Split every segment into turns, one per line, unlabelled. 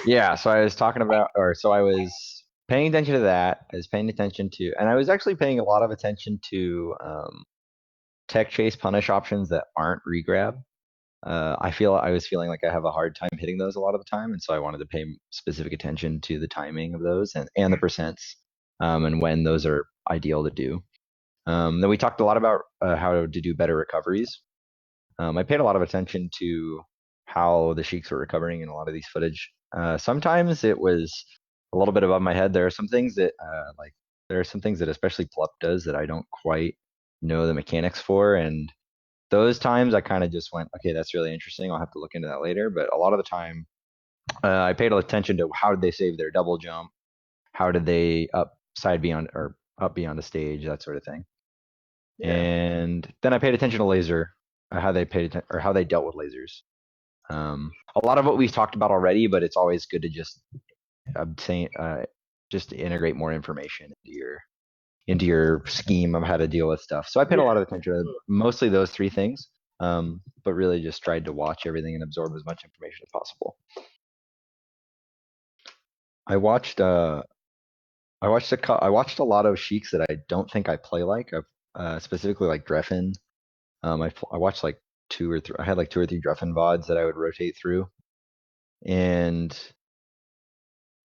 Yeah, so I was talking about, or so I was paying attention to that. I was paying attention to, and I was actually paying a lot of attention to tech chase punish options that aren't regrab. I was feeling like I have a hard time hitting those a lot of the time, and so I wanted to pay specific attention to the timing of those and the percents, and when those are ideal to do. Then we talked a lot about how to do better recoveries. I paid a lot of attention to how the Sheiks were recovering in a lot of these footage. Sometimes it was a little bit above my head. There are some things that especially Plup does that I don't quite know the mechanics for, and those times I kind of just went, okay, that's really interesting. I'll have to look into that later. But a lot of the time, I paid attention to how did they save their double jump, how did they upside beyond or up beyond the stage, that sort of thing.
Yeah.
And then I paid attention to laser, how they or how they dealt with lasers. A lot of what we've talked about already, but it's always good to just obtain, just integrate more information into your scheme of how to deal with stuff. So I paid a
Yeah.
lot of attention to mostly those three things, but really just tried to watch everything and absorb as much information as possible. I watched I watched a lot of Sheiks that I don't think I play like, specifically like Dreffen. I watched like two or three. I had like two or three Dreffen VODs that I would rotate through, and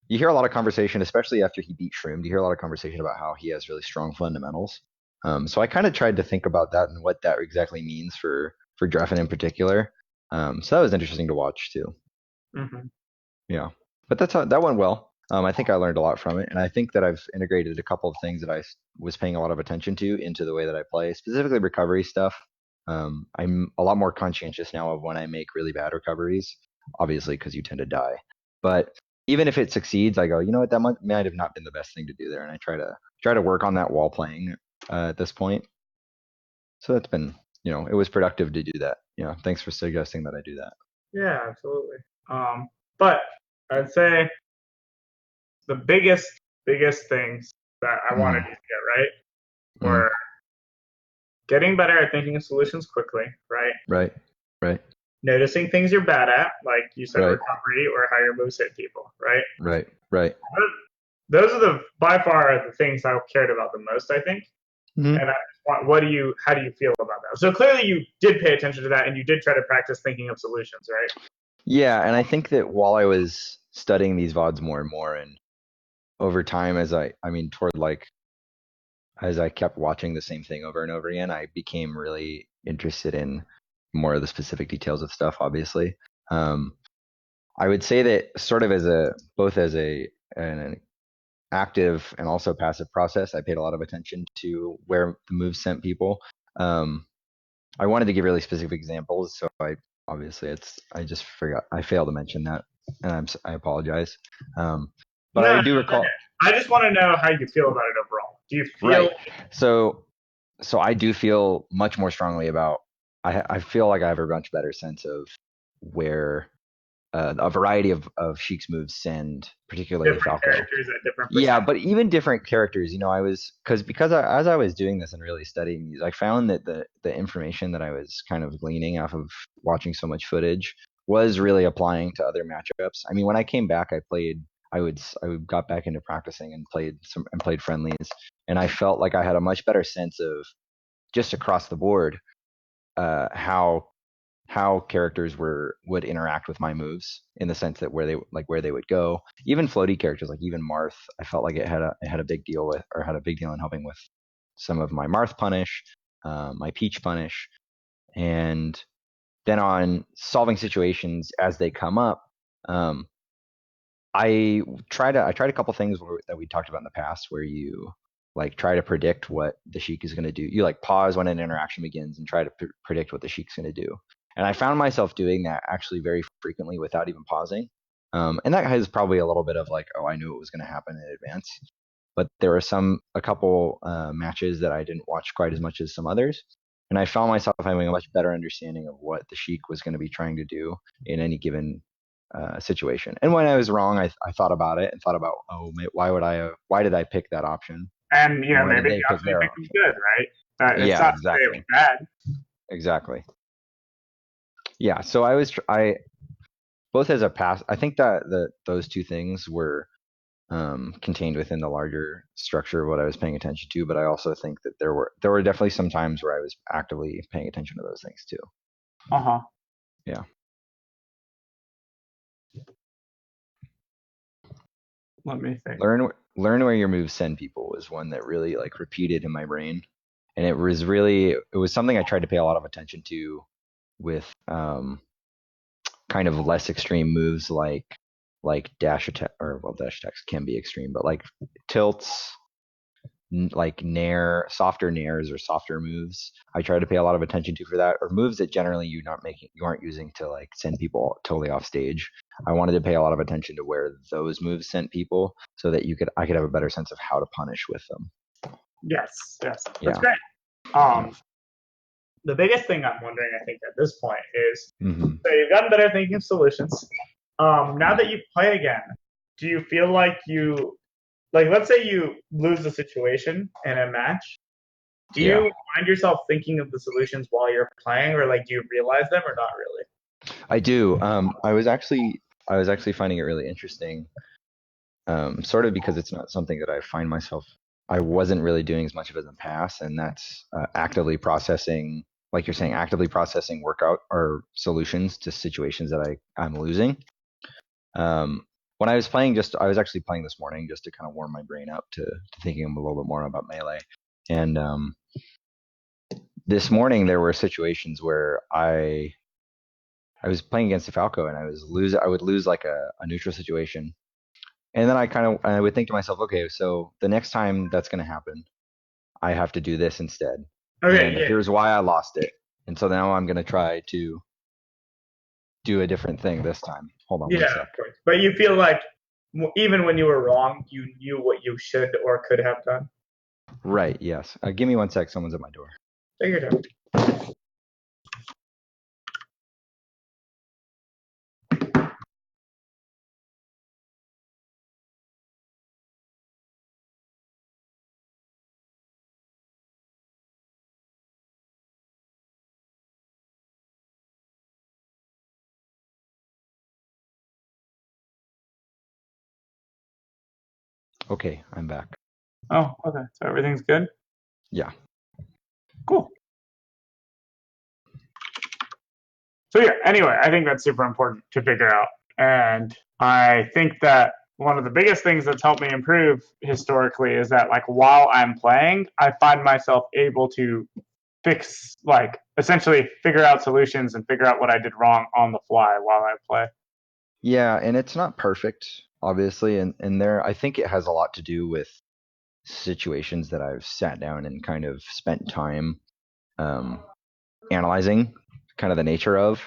you hear a lot of conversation, especially after he beat Shroom. You hear a lot of conversation about how he has really strong fundamentals. So I kind of tried to think about that and what that exactly means for Dreffen in particular. So that was interesting to watch too.
Hmm.
Yeah, but that went well. I think I learned a lot from it, and I think that I've integrated a couple of things that was paying a lot of attention to into the way that I play, specifically recovery stuff. I'm a lot more conscientious now of when I make really bad recoveries, obviously because you tend to die. But even if it succeeds, I go, you know what, that might have not been the best thing to do there, and I try to work on that while playing at this point. So that's been, it was productive to do that. Thanks for suggesting that I do that.
Yeah, absolutely. But I'd say the biggest things that I wanted
Mm,
you to get right
mm,
were getting better at thinking of solutions quickly, right?
right, right,
Noticing things you're bad at, like you said,
right,
recovery or how your moves hit people, right?
right, right.
Those are the by far the things I cared about the most, I think.
Mhm.
And how do you feel about that? So clearly you did pay attention to that and you did try to practice thinking of solutions, right?
Yeah, and I think that while I was studying these VODs more and more, and over time, I mean, toward like as I kept watching the same thing over and over again, I became really interested in more of the specific details of stuff. Obviously, um, I would say that sort of as a both as an active and also passive process, I paid a lot of attention to where the moves sent people. Um, I wanted to give really specific examples, so I just forgot. I failed to mention that, and I apologize. Um, but
No,
I
no,
do
it's okay.
recall.
I just want to know how you feel about it overall. Do you feel
Right. So so I do feel much more strongly about. I feel like I have a much better sense of where a variety of Sheik's moves send, particularly
different
Falco.
characters at different
Yeah,
percent?
but even different characters, as I was doing this and really studying these, I found that the information that I was kind of gleaning off of watching so much footage was really applying to other matchups. I mean, when I came back, I would got back into practicing and played friendlies, and I felt like I had a much better sense of just across the board how characters would interact with my moves in the sense that where they would go. Even floaty characters like even Marth, I felt like it had a big deal with or had a big deal in helping with some of my Marth punish, my Peach punish, and then on solving situations as they come up. Um, I tried a couple things that we talked about in the past where you like try to predict what the Sheik is going to do. You like pause when an interaction begins and try to predict what the Sheik's going to do. And I found myself doing that actually very frequently without even pausing. And that has probably a little bit of like, oh, I knew it was going to happen in advance. But there were a couple matches that I didn't watch quite as much as some others. And I found myself having a much better understanding of what the Sheik was going to be trying to do in any given situation. And when I was wrong, I thought about it and thought about, oh, why did I pick that option?
And
And why did
maybe the
they pick
option you
their
picked was
option?
good, right? It's
Yeah,
not to say it was
exactly.
bad.
Exactly. Yeah. So I was, both as a pass. I think that those two things were contained within the larger structure of what I was paying attention to. But I also think that there were definitely some times where I was actively paying attention to those things too.
Uh-huh.
Yeah.
Let me think.
Learn where your moves send people was one that really like repeated in my brain, and it was something I tried to pay a lot of attention to with kind of less extreme moves like dash attack, or well, dash attacks can be extreme, but like tilts, like nair, softer nairs or softer moves. I try to pay a lot of attention to for that, or moves that generally you aren't using to like send people totally off stage. I wanted to pay a lot of attention to where those moves sent people, so that I could have a better sense of how to punish with them.
Yes, yes, that's
Yeah.
great.
Yeah.
The biggest thing I'm wondering, I think, at this point is,
Hmm.
so you've gotten better at thinking of solutions. Now
Yeah.
that you play again, do you feel like like, let's say you lose a situation in a match, do
Yeah.
you find yourself thinking of the solutions while you're playing, or like, do you realize them or not really?
I do. I was actually finding it really interesting, sort of because it's not something that I wasn't really doing as much of in the past, and that's actively processing, like you're saying, actively processing workout or solutions to situations that I'm losing. Um, when I was actually playing this morning just to kind of warm my brain up to thinking a little bit more about melee. And this morning there were situations where I was playing against the Falco, and I would lose like a neutral situation. And then I would think to myself, okay, so the next time that's going to happen, I have to do this instead.
Okay,
And
yeah,
here's why I lost it. And so now I'm going to try to do a different thing this time. Hold on one
yeah,
sec.
of course. But you feel like even when you were wrong, you knew what you should or could have done.
Right, yes. Give me one sec. Someone's at my door.
Take your time.
Okay, I'm back.
Oh, okay. So everything's good.
Yeah.
Cool. So yeah, anyway, I think that's super important to figure out. And I think that one of the biggest things that's helped me improve historically is that, like, while I'm playing, I find myself able to fix, like, essentially figure out solutions and figure out what I did wrong on the fly while I play.
Yeah, and it's not perfect, obviously, and there I think it has a lot to do with situations that I've sat down and kind of spent time um, analyzing kind of the nature of.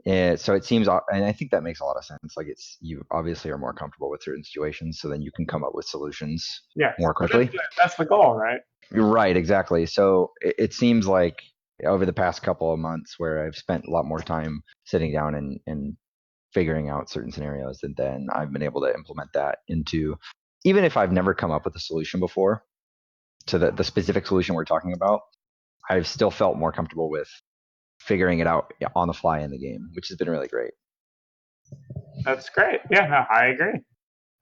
So it seems, and I think that makes a lot of sense. Like you obviously are more comfortable with certain situations, so then you can come up with solutions
Yes,
more quickly.
that's the goal, right?
You're right, exactly. So it seems like over the past couple of months, where I've spent a lot more time sitting down and figuring out certain scenarios, and then I've been able to implement that into, even if I've never come up with a solution before to the specific solution we're talking about, I've still felt more comfortable with figuring it out on the fly in the game, which has been really great.
That's great. Yeah, no, I agree.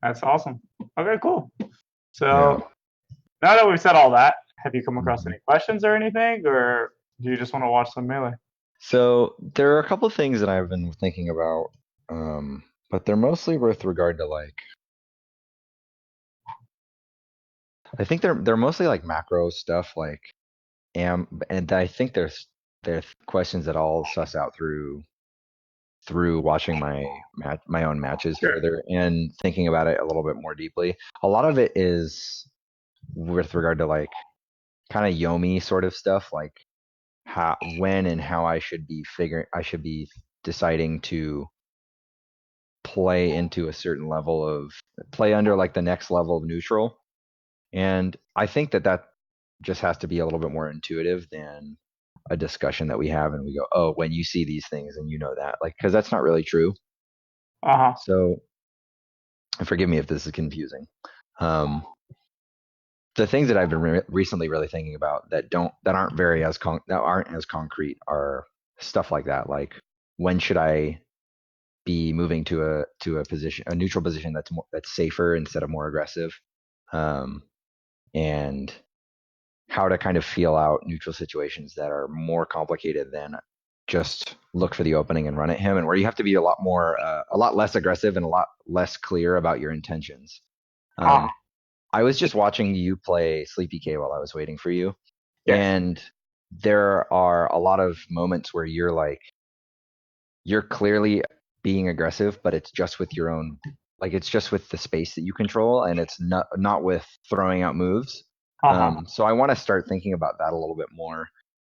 That's awesome. Okay, cool.
Yeah.
So now that we've said all that, have you come across
Mhm.
any questions or anything, or do you just want to watch some melee?
So there are a couple of things that I've been thinking about, but they're mostly with regard to like, I think they're mostly like macro stuff, like and I think there's questions that I'll suss out through watching my own matches
Sure.
further and thinking about it a little bit more deeply. A lot of it is with regard to like kind of Yomi sort of stuff, like how, when, and how I should be deciding to play into a certain level of play under like the next level of neutral. And I think that just has to be a little bit more intuitive than a discussion that we have and we go, oh, when you see these things and you know that, like, because that's not really true.
Uh huh.
So forgive me if this is confusing. Um, the things that I've been recently really thinking about that aren't as concrete are stuff like that. Like, when should I be moving to a position, a neutral position that's safer instead of more aggressive, um, and how to kind of feel out neutral situations that are more complicated than just look for the opening and run at him, and where you have to be a lot more, a lot less aggressive and a lot less clear about your intentions.
Ah,
Um, I was just watching you play Sleepy K while I was waiting for you,
yes.
and there are a lot of moments where you're clearly being aggressive, but it's just with your own, like it's just with the space that you control, and it's not with throwing out moves.
Uh-huh.
So I want to start thinking about that a little bit more.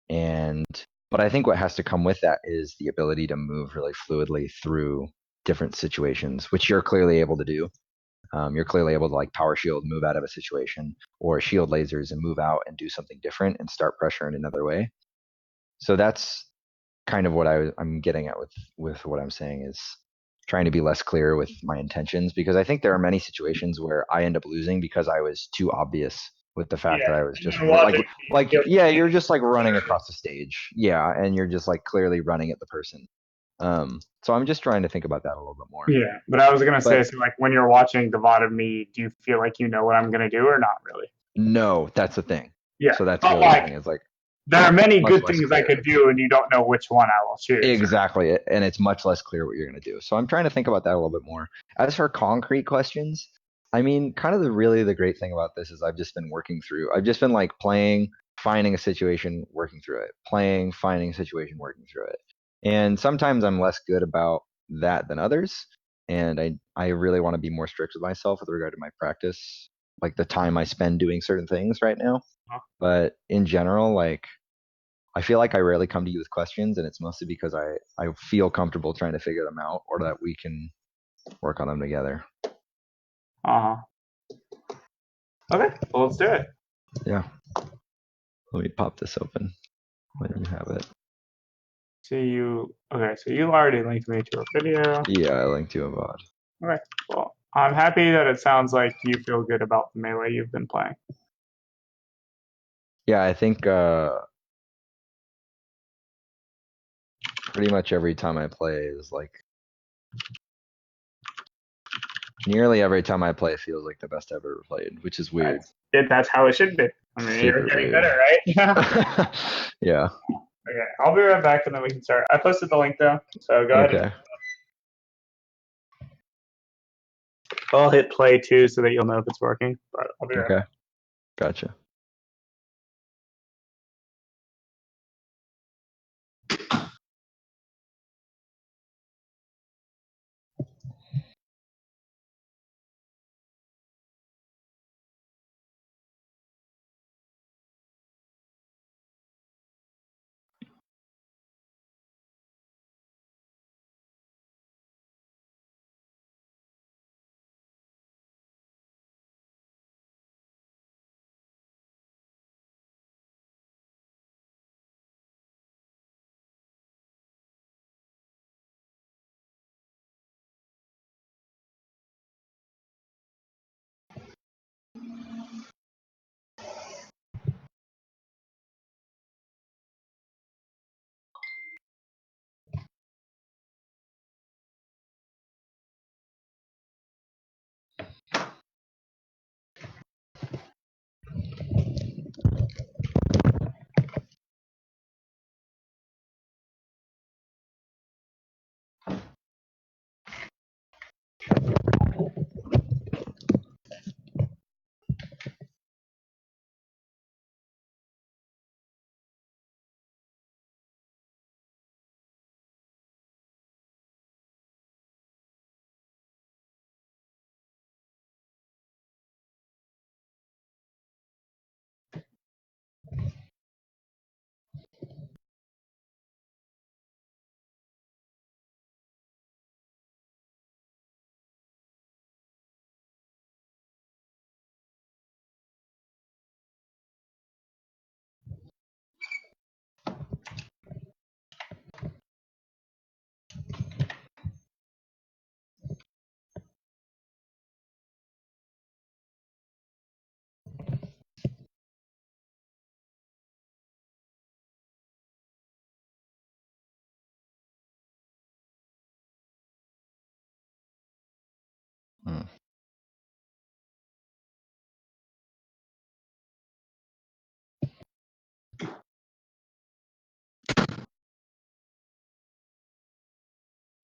And but I think what has to come with that is the ability to move really fluidly through different situations, which you're clearly able to do. You're clearly able to like power shield, move out of a situation, or shield lasers and move out and do something different and start pressure in another way. So that's kind of what I'm getting at with what I'm saying is trying to be less clear with my intentions, because I think there are many situations where I end up losing because I was too obvious with the fact
Yeah.
that I was
And
just
then watching me
like
feel
yeah, you're just like running
better.
across the stage, yeah, and you're just like clearly running at the person. So I'm just trying to think about that a little bit more.
Yeah, but I was gonna say,
But
so like when you're watching the VOD of me, do you feel like you know what I'm gonna do or not really?
no, that's the thing.
Yeah,
So that's
but
really the
like
thing. It's like
there are many
much
good
less
things I
clear.
could do, and you don't know which one I will choose.
Exactly. And it's much less clear what you're going to do. So I'm trying to think about that a little bit more. As for concrete questions, I mean, kind of the great thing about this is I've just been working through, I've just been like playing, finding a situation, working through it, playing, finding a situation, working through it. And sometimes I'm less good about that than others. And I really want to be more strict with myself with regard to my practice, like the time I spend doing certain things right now.
Huh?
But in general, like, I feel like I rarely come to you with questions, and it's mostly because I feel comfortable trying to figure them out, or that we can work on them together.
Uh-huh. Okay, well let's do it.
Yeah. Let me pop this open when you have it.
See you. Okay, so you already linked me to a video.
Yeah, I linked you a VOD.
Okay, well I'm happy that it sounds like you feel good about the melee you've been playing.
Yeah, I think pretty much every time I play is like nearly every time I play feels like the best I've ever played, which is weird.
That's how it should be. I mean, you're
Super
getting
weird.
better, right?
Yeah.
Okay, I'll be right back and then we can start. I posted the link though, so go ahead and
Okay.
I'll hit play too so that you'll know if it's working. But I'll be right
Okay.
back.
Gotcha. Hmm.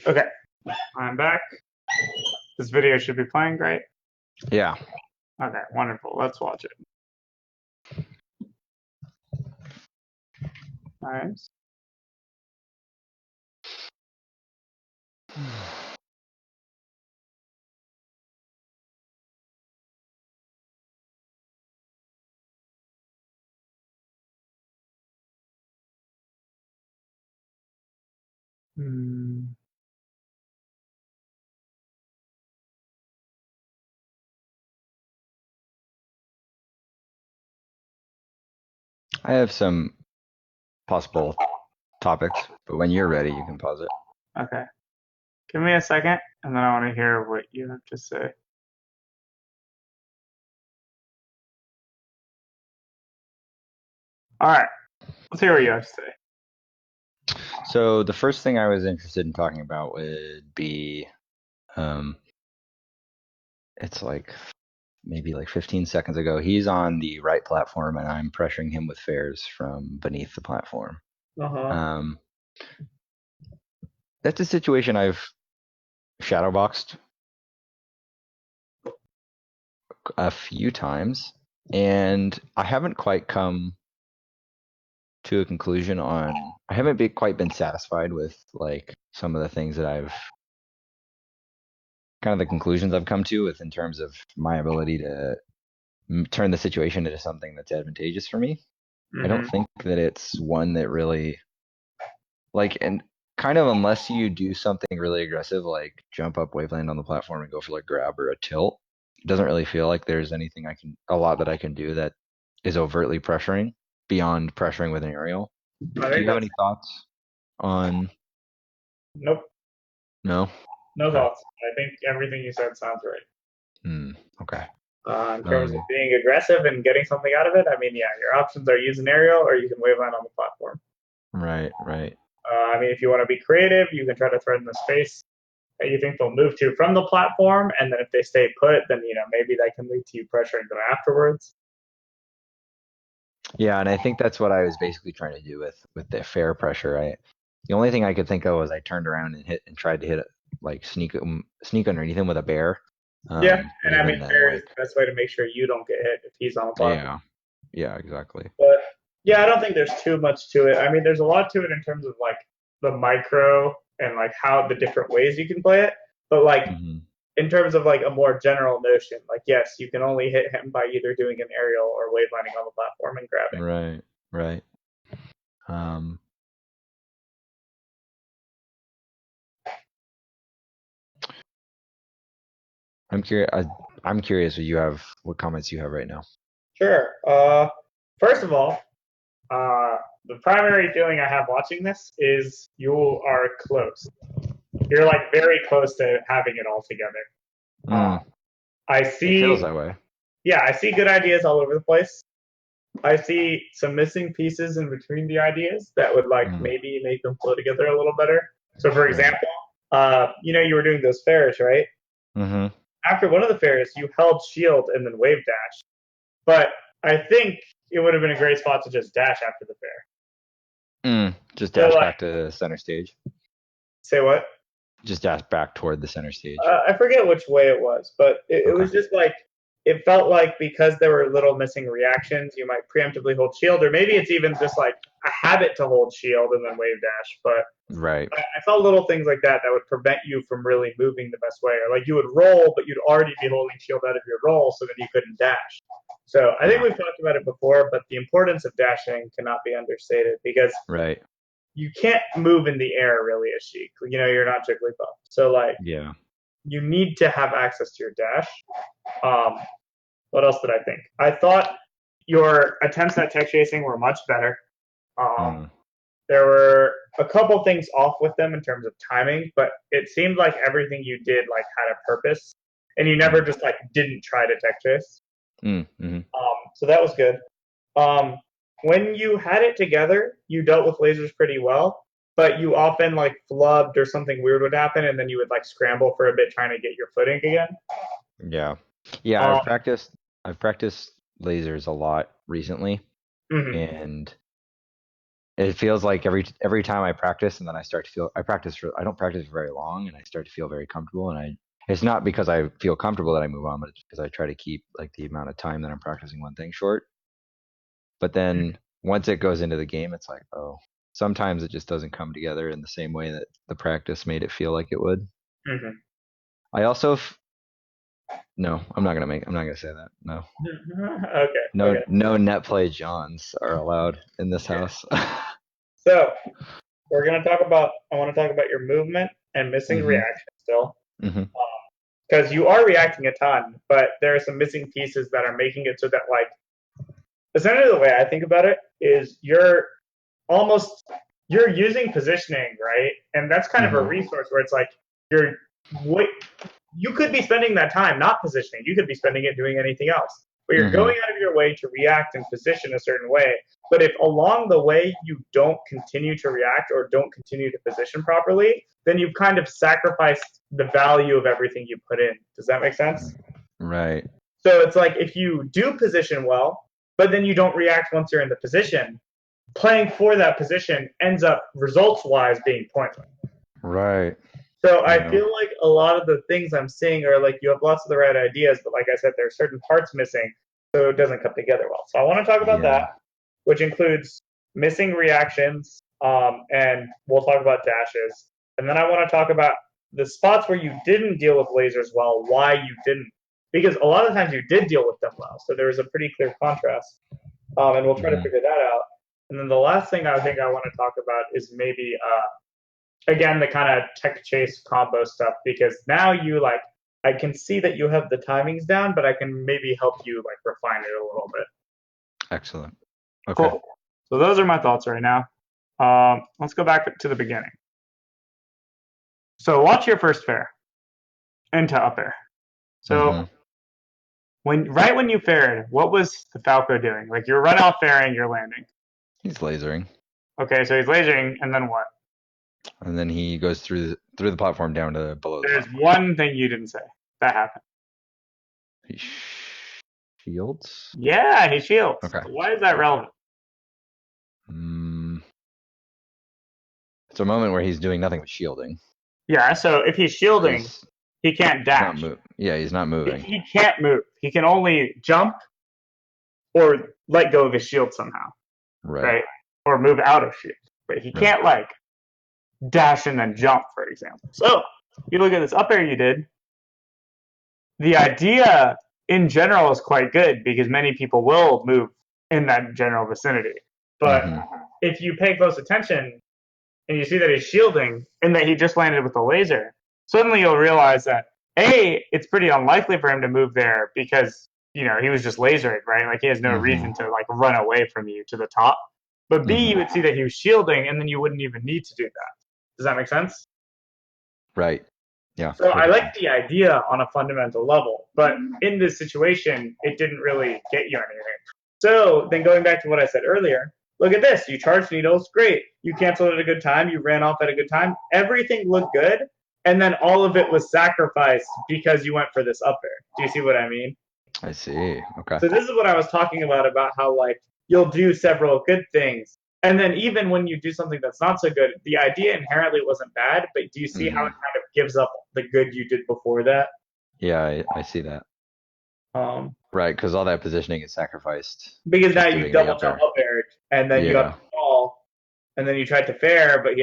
Okay, I'm back. This video should be playing, right?
Yeah.
Okay, wonderful. Let's watch it. Nice. Hmm.
I have some possible topics, but when you're ready, you can pause it.
Okay. Give me a second, and then I want to hear what you have to say. All right. Let's hear what you have to say.
So the first thing I was interested in talking about would be, it's like maybe like 15 seconds ago. He's on the right platform, and I'm pressuring him with fares from beneath the platform.
Uh-huh.
Um, that's a situation I've shadowboxed a few times, and I haven't quite come to a conclusion on. I haven't quite been satisfied with like some of the things that I've kind of the conclusions I've come to with in terms of my ability to turn the situation into something that's advantageous for me. I don't think that it's one that really like, and kind of unless you do something really aggressive like jump up waveland on the platform and go for like grab or a tilt, it doesn't really feel like there's anything a lot that I can do that is overtly pressuring beyond pressuring with an aerial.
I
Do
think
you have
that's
any thoughts on?
nope.
No.
No
Okay.
thoughts. I think everything you said sounds right.
Okay.
In terms of
Um.
being aggressive and getting something out of it, I mean, yeah, your options are use an aerial or you can waveland on the platform.
Right. Right.
I mean, if you want to be creative, you can try to threaten the space that you think they'll move to from the platform, and then if they stay put, then maybe that can lead to you pressuring them afterwards.
Yeah, and I think that's what I was basically trying to do with the fair pressure. The only thing I could think of was I turned around and hit and tried to hit it like sneak underneath him with a bear.
Yeah,
But
and I
even
mean,
then,
fair is
like,
the best way to make sure you don't get hit if he's on the platform.
yeah, yeah, exactly.
But yeah, I don't think there's too much to it. I mean, there's a lot to it in terms of like the micro and like how the different ways you can play it. But like
Hmm.
in terms of like a more general notion, like yes, you can only hit him by either doing an aerial or wave landing on the platform and grabbing.
Right, right. Um, I'm curious. I'm curious what comments you have right now.
Sure. First of all, the primary feeling I have watching this is you are close. You're like very close to having it all together. Uh,
Mm,
I
it feels
see,
that way.
yeah, I see good ideas all over the place. I see some missing pieces in between the ideas that would like
Mm,
maybe make them flow together a little better. So, for
right.
example, you were doing those fairs, right?
Hmm.
After one of the fairs, you held shield and then wave dash. But I think it would have been a great spot to just dash after the fair.
Just
So,
dash
like,
back to center stage.
say what?
Just dash back toward the center stage.
I forget which way it was, but it
Okay.
was just like it felt like because there were little missing reactions, you might preemptively hold shield, or maybe it's even just like a habit to hold shield and then wave dash. But
Right.
I saw little things like that that would prevent you from really moving the best way, or like you would roll, but you'd already be holding shield out of your roll, so then you couldn't dash. So I think
Yeah.
we've talked about it before, but the importance of dashing cannot be understated because
Right.
you can't move in the air really as SHEIK. You're not Jigglypuff. So like
Yeah.
you need to have access to your dash. Um, what else did I think? I thought your attempts at tech chasing were much better. Um,
Mm,
there were a couple things off with them in terms of timing, but it seemed like everything you did like had a purpose, and you never
mm,
just like didn't try to tech chase.
mm.
So that was good. Um, when you had it together, you dealt with lasers pretty well, but you often like flubbed or something weird would happen, and then you would like scramble for a bit trying to get your footing again.
Yeah. Yeah,
Um,
I've practiced lasers a lot recently,
mhm,
and it feels like every time I practice and then I don't practice for very long and I start to feel very comfortable, and I it's not because I feel comfortable that I move on, but it's because I try to keep like the amount of time that I'm practicing one thing short. But then once it goes into the game, it's like, oh, sometimes it just doesn't come together in the same way that the practice made it feel like it would.
mhm.
I also no, I'm not gonna say that. No.
Okay,
No,
okay.
no net play Johns are allowed in this house.
So we're gonna talk about. I want to talk about your movement and missing
hmm
reaction still,
hmm
because you are reacting a ton, but there are some missing pieces that are making it so that like essentially the way I think about it is almost you're using positioning, right? And that's kind of a
hmm
resource where it's like you're what you could be spending that time not positioning. You could be spending it doing anything else. But you're
hmm
going out of your way to react and position a certain way. But if along the way you don't continue to react or don't continue to position properly, then you've kind of sacrificed the value of everything you put in. Does that make sense?
Right,
So it's like if you do position well, but then you don't react once you're in the position, playing for that position ends up results wise being pointless.
right.
So I
Yeah,
feel like a lot of the things I'm seeing are like you have lots of the right ideas, but like I said, there are certain parts missing, so it doesn't come together well. So I want to talk about that,
yeah.
which includes missing reactions, and we'll talk about dashes, and then I want to talk about the spots where you didn't deal with lasers well, why you didn't, because a lot of times you did deal with them well. So there is a pretty clear contrast, and we'll try to
hmm
figure that out. And then the last thing I think I want to talk about is maybe again the kind of tech chase combo stuff because now you like I can see that you have the timings down, but I can maybe help you like refine it a little bit.
Excellent. Okay.
Cool. So those are my thoughts right now. Let's go back to the beginning. So watch your first fair into up air. So
hmm
when you faired, what was the Falco doing? Like you're run out fairing, you're landing.
He's lasering,
Okay, so he's lasering, and then what?
and then he goes through the platform down to below the
There's
platform.
one thing you didn't say that happened.
He shields.
Yeah, he shields.
Okay.
Why is that relevant?
Mm, it's a moment where he's doing nothing but shielding.
Yeah, so if he's shielding,
He's
he can't
he's not
dash.
move. Yeah, he's not moving.
He can't move. He can only jump or let go of his shield somehow,
Right.
right? Or move out of shield. But he
Right.
can't like dash and then jump, for example. So you look at this up air you did. The idea in general is quite good because many people will move in that general vicinity. But
hmm
if you pay close attention and you see that he's shielding and that he just landed with a laser, suddenly you'll realize that A, it's pretty unlikely for him to move there because, he was just lasering, right? Like he has no
hmm
reason to like run away from you to the top. But B,
hmm
you would see that he was shielding and then you wouldn't even need to do that. Does that make sense?
Right. Yeah.
So I
Perfect
like
sense.
the idea on a fundamental level, but in this situation, it didn't really get you anything. So then going back to what I said earlier, look at this. You charged needles, great. You canceled at a good time, you ran off at a good time. Everything looked good, and then all of it was sacrificed because you went for this up air. Do you see what I mean?
I see. Okay.
So this is what I was talking about how like you'll do several good things. And then even when you do something that's not so good, the idea inherently wasn't bad, but do you see how it
hmm
kind of gives up the good you did before that?
Yeah, I see that.
Um,
Right, because all that positioning is sacrificed
because now
just
you
doing the
double
up
jump
air.
up air and then you have
Yeah.
to fall and then you tried to fair, but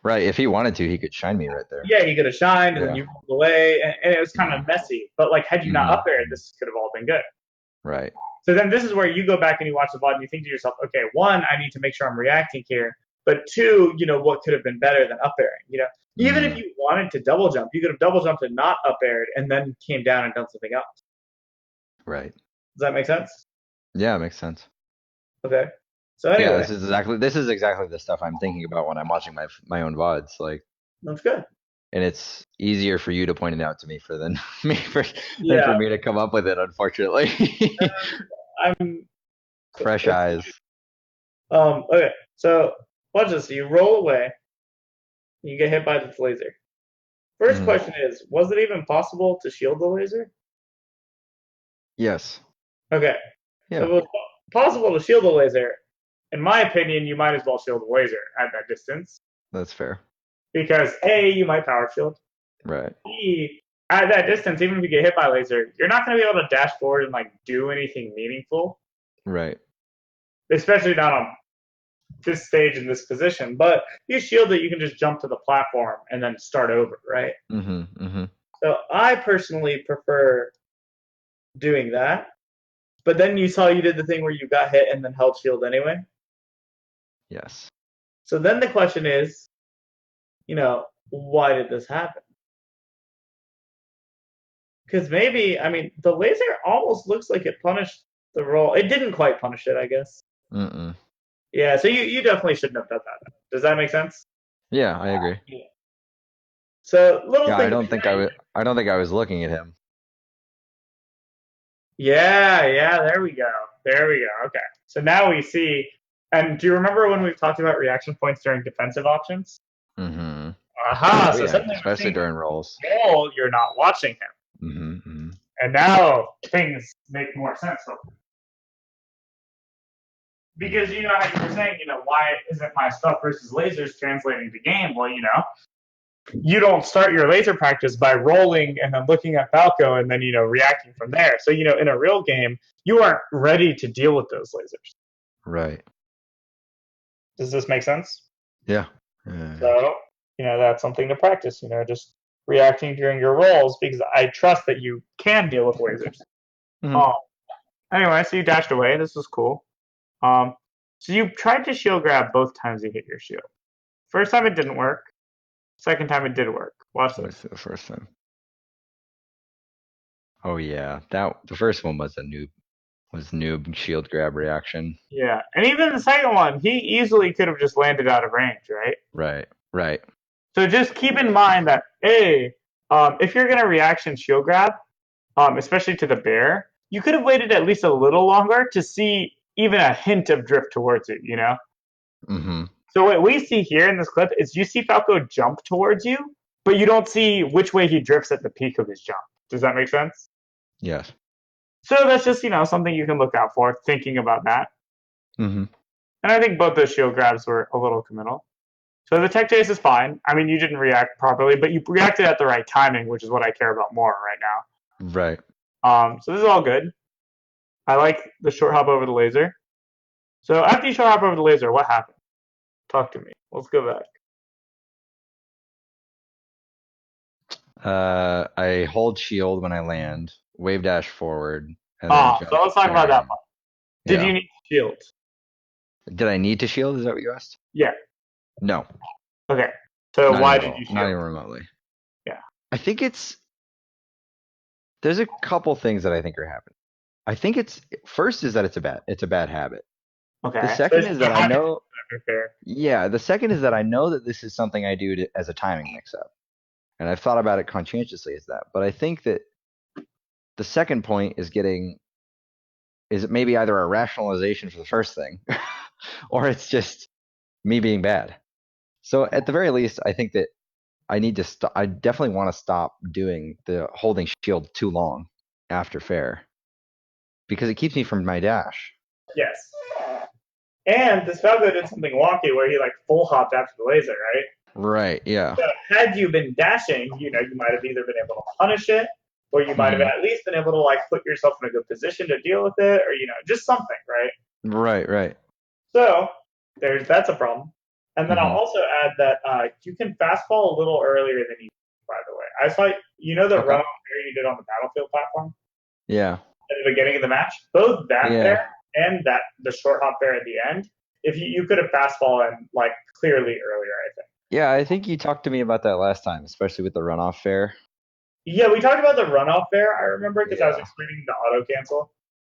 Right. If he wanted to, he could shine me right there.
yeah, you could have shined and then
Yeah.
you rolled away and it was kind
Yeah.
of messy. But like had you not up
hmm
aired, this could have all been good.
Right.
So then this is where you go back and you watch the VOD and you think to yourself, okay, one, I need to make sure I'm reacting here. But two, what could have been better than up airing? Even if
Mm,
you wanted to double jump, you could have double jumped and not up aired and then came down and done something else.
right.
Does that make sense?
Yeah, makes sense.
Okay. So
Yeah,
anyway,
this is exactly the stuff I'm thinking about when I'm watching my own VODs. Like,
that's good.
and it's easier for you to point it out to me for than than for
Yeah.
me to come up with it, unfortunately.
I'm
Fresh
it's
eyes.
okay. So watch this. You roll away, you get hit by this laser. First
Hmm.
question is, was it even possible to shield the laser?
Yes.
Okay. So
Yeah,
if it was possible to shield the laser, in my opinion, you might as well shield the laser at that distance.
that's fair.
Because A, you might power shield.
Right.
B, at that distance, even if you get hit by a laser, you're not going to be able to dash forward and like do anything meaningful,
Right.
especially not on this stage in this position. But you shield it, you can just jump to the platform and then start over, right?
Hmm. Hmm.
So I personally prefer doing that. But then you saw you did the thing where you got hit and then held shield anyway.
Yes.
So then the question is, why did this happen? Because maybe, I mean, the laser almost looks like it punished the roll. It didn't quite punish it, I guess.
Mm-mm.
Yeah, so you definitely shouldn't have done that. Does that make sense?
Yeah, I agree.
Yeah. So little
Yeah, I
thing to
don't
think.
think I would. I don't think I was looking at him.
Yeah, yeah, there we go. There we go. Okay. So now we see. And do you remember when we talked about reaction points during defensive options?
Hmm.
Aha.
Oh
So
yeah,
suddenly we're
especially
seeing
during rolls.
roll, you're not watching him.
Hmm. Hmm.
And now things make more sense. Because how you were saying, why isn't my stuff versus lasers translating the game? Well, you don't start your laser practice by rolling and then looking at Falco and then reacting from there. So in a real game, you aren't ready to deal with those lasers.
Right.
Does this make sense?
Yeah.
So that's something to practice. Just reacting during your rolls because I trust that you can deal with lasers.
Hmm.
Um. Anyway, so you dashed away. This was cool. Um. So you tried to shield grab both times you hit your shield. First time it didn't work. Second time it did work. Watch
Let me
this.
see the first time. Oh yeah, that the first one was a noob shield grab reaction.
Yeah, and even the second one, he easily could have just landed out of range, right?
Right. Right.
So just keep in mind that if you're gonna reaction shield grab, especially to the bear, you could have waited at least a little longer to see even a hint of drift towards it.
Hmm.
So what we see here in this clip is you see Falco jump towards you, but you don't see which way he drifts at the peak of his jump. Does that make sense?
Yes.
So that's just something you can look out for, thinking about that.
Hmm.
And I think both those shield grabs were a little committal. So the tech chase is fine. I mean, you didn't react properly, but you reacted at the right timing, which is what I care about more right now.
Right.
So this is all good. I like the short hop over the laser. So after you short hop over the laser, what happened? Talk to me. Let's go back.
I hold shield when I land, wave dash forward, and then jump
So let's talk about that
carrying.
part. Did
Yeah.
you need shield?
Did I need to shield? Is that what you asked?
Yeah.
No,
Okay. So
not even
why
at
did
all.
you
Not
shield?
even remotely.
Yeah.
I think there's a couple things that I think are happening. I think it's first is that it's a bad habit. The
Okay. So
second
you
is that I
have
know,
it fair.
yeah, the second is that I know that this is something I do as a timing mix up. And I've thought about it conscientiously as that. But I think that the second point is it maybe either a rationalization for the first thing or it's just me being bad. So at the very least, I think that I need to stop. I definitely want to stop doing the holding shield too long after fair because it keeps me from my dash.
Yes. And this Falco did something wonky where he like full hopped after the laser, right?
Right. Yeah.
So had you been dashing, you might have either been able to punish it, or you might have
Hmm.
at least been able to like put yourself in a good position to deal with it, or just something, right?
Right. Right.
So that's a problem. And then I'll
Hmm.
also add that you can fastball a little earlier than you. By the way, I saw the
Okay.
run fair you did on the battlefield platform
Yeah.
at the beginning of the match. Both that
Yeah.
fair and the short hop fair at the end. If you could have fastball and like clearly earlier, I think.
Yeah. I think you talked to me about that last time, especially with the runoff fair.
Yeah, we talked about the runoff there. I remember because I was
Yeah.
explaining the auto cancel.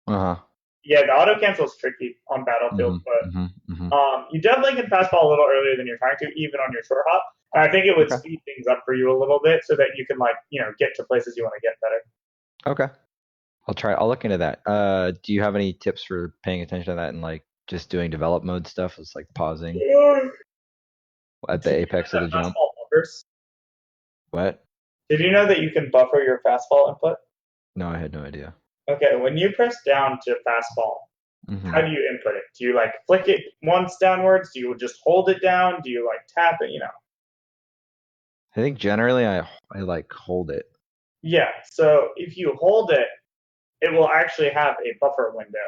Uh huh.
Yeah, the auto cancel is tricky on Battlefield,
Hmm.
but
Hmm. Hmm.
you definitely can fastball a little earlier than you're trying to, even on your short hop. And I think it would
Okay.
speed things up for you a little bit so that you can get to places you want to get better.
Okay. I'll try. I'll look into that. Do you have any tips for paying attention to that and like just doing develop mode stuff? It's like pausing
Do
at the
you know
apex of
the
the jump.
fastball bumpers?
What?
Did you know that you can buffer your fastball input?
No, I had no idea.
Okay, when you press down to fastball, how
Hmm.
do you input it? Do you like flick it once downwards? Do you just hold it down? Do you like tap it?
I think generally I like hold it.
Yeah, so if you hold it, it will actually have a buffer window.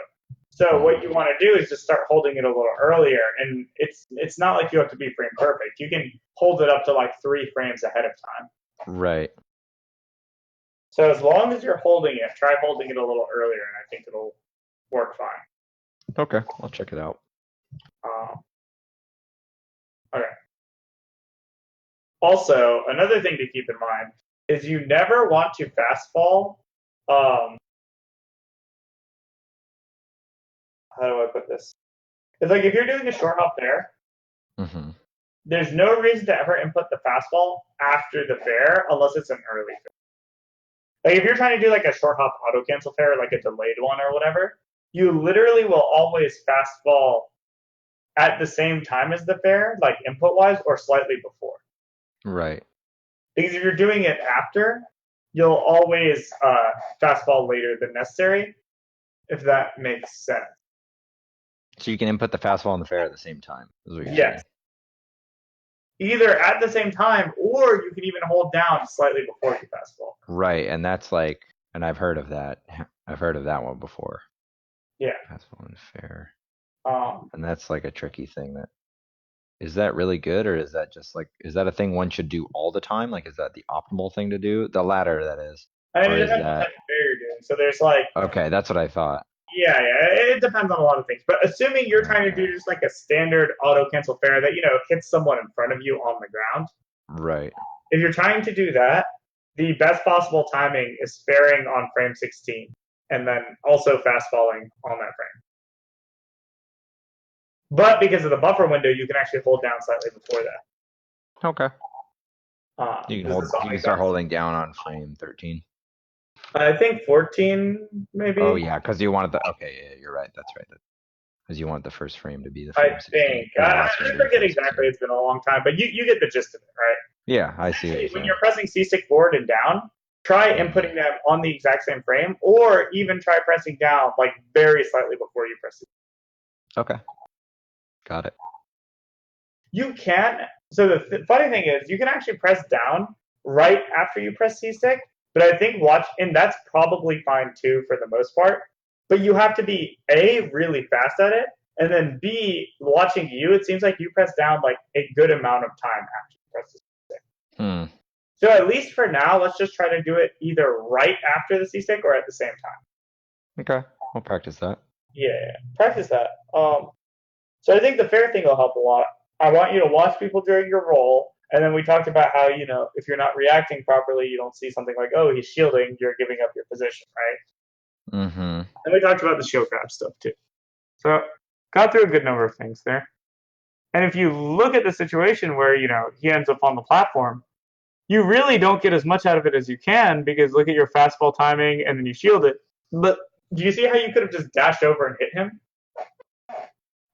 So what you
Hmm.
want to do is just start holding it a little earlier, and it's not like you have to be frame perfect. You can hold it up to like 3 frames ahead of time.
Right.
So as long as you're holding it, try holding it a little earlier, and I think it'll work fine.
Okay, I'll check it out.
Okay. Also, another thing to keep in mind is you never want to fastball. Um, how do I put this? It's like if you're doing a short hop there,
Hmm.
there's no reason to ever input the fastball after the fair unless it's an early fair. Like if you're trying to do like a short hop auto cancel fair, like a delayed one or whatever, you literally will always fastball at the same time as the fair, like input wise, or slightly before.
Right.
Because if you're doing it after, you'll always fastball later than necessary, if that makes sense.
So you can input the fastball and the fair at the same time, is what you're
Yes.
saying.
Either at the same time, or you can even hold down slightly before you fastball.
Right, and that's like, and I've heard of that. I've heard of that one before.
Yeah.
Fastball and fair,
Um,
and that's like a tricky thing. That is that really good, or is that just like, is that a thing one should do all the time? Like, is that the optimal thing to do? The latter, that is,
I mean,
or
it
is
depends what type
that
of fair you're doing. So there's like,
okay? That's what I thought.
yeah, it depends on a lot of things. But assuming you're trying to
Okay.
do just like a standard auto cancel fair that hits someone in front of you on the ground,
Right.
if you're trying to do that, the best possible timing is fairing on frame 16, and then also fastballing on that frame. But because of the buffer window, you can actually hold down slightly before that.
Okay.
Does this all
You can
make
start
sense?
holding down on frame 13.
I think 14,
Oh
maybe.
yeah, because you wanted the. Okay, yeah, you're right. That's right. Because you want the first frame to be the
I
frame 16,
think.
or the
I,
last frame
I
to be
forget
frame
exactly.
16.
It's been a long time, but you get the gist of it, right?
Yeah, I see what
Essentially,
you're
when
saying.
you're pressing C stick forward and down, try
Hmm.
inputting them on the exact same frame, or even try pressing down like very slightly before you press it.
Okay, got it.
You can. So the funny thing is, you can actually press down right after you press C stick, but I think and that's probably fine too for the most part. But you have to be A, really fast at it, and then B, watching you, it seems like you press down like a good amount of time after you press the C stick.
Hmm.
So at least for now, let's just try to do it either right after the C stick or at the same time.
Okay, I'll practice that.
Yeah, practice that. So I think the fair thing will help a lot. I want you to watch people during your roll, and then we talked about how if you're not reacting properly, you don't see something like, oh, he's shielding, you're giving up your position, right?
Mm-hmm.
And we talked about the shield grab stuff too. So got through a good number of things there. And if you look at the situation where he ends up on the platform, you really don't get as much out of it as you can because look at your fastball timing and then you shield it. But do you see how you could have just dashed over and hit him?